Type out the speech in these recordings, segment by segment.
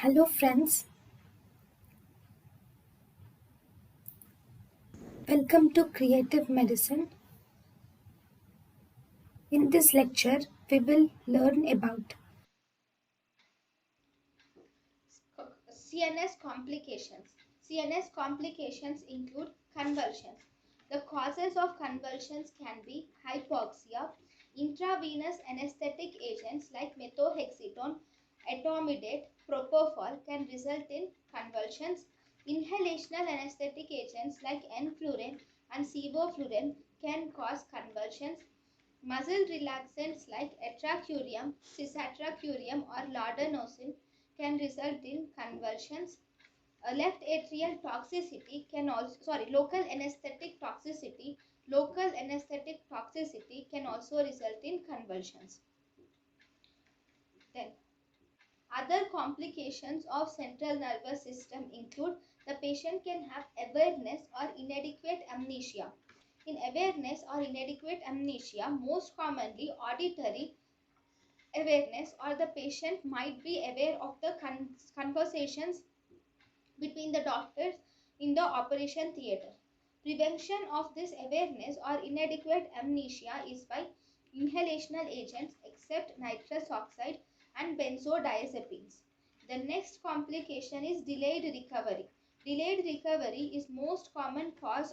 Hello, friends. Welcome to Creative Medicine. In this lecture, we will learn about CNS complications. CNS complications include convulsions. The causes of convulsions can be hypoxia, intravenous anesthetic agents like methotrexate, etomidate, propofol can result in convulsions. Inhalational anesthetic agents like enflurane and sevoflurane can cause convulsions. Muscle relaxants like atracurium, cisatracurium, or laudanocin can result in convulsions. Left atrial toxicity can also, local anesthetic toxicity can also result in convulsions. Then, other complications of central nervous system include the patient can have awareness or inadequate amnesia. In awareness or inadequate amnesia, most commonly auditory awareness, or the patient might be aware of the conversations between the doctors in the operation theater. Prevention of this awareness or inadequate amnesia is by inhalational agents except nitrous oxide and benzodiazepines. The next complication is delayed recovery. Delayed recovery is the most common cause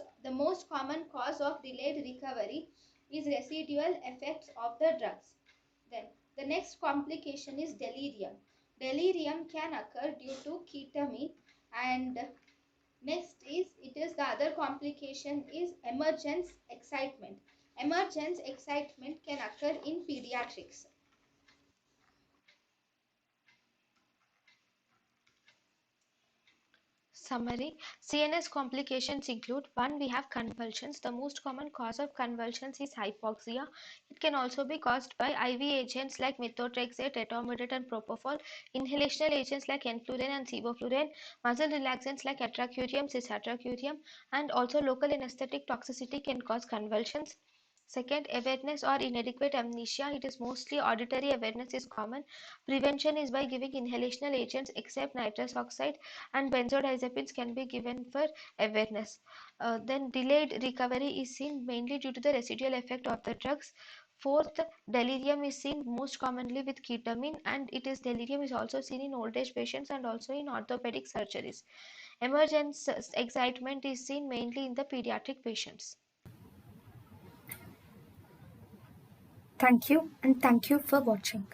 of delayed recovery is residual effects of the drugs. Then the next complication is delirium. Delirium can occur due to ketamine. And next is it is the other complication is emergence excitement. Emergence excitement can occur in pediatrics. Summary. CNS complications include: 1. We have convulsions. The most common cause of convulsions is hypoxia. It can also be caused by IV agents like methotrexate, etomidate, and propofol, inhalational agents like enflurane and sevoflurane, muscle relaxants like atracurium, cisatracurium, and also local anesthetic toxicity can cause convulsions. Second, awareness or inadequate amnesia. It is mostly auditory awareness is common. Prevention is by giving inhalational agents except nitrous oxide, and benzodiazepines can be given for awareness. Then delayed recovery is seen mainly due to the residual effect of the drugs. Fourth, delirium is seen most commonly with ketamine, and delirium is also seen in old age patients and also in orthopedic surgeries. Emergence excitement is seen mainly in the pediatric patients. thank you and thank you for watching.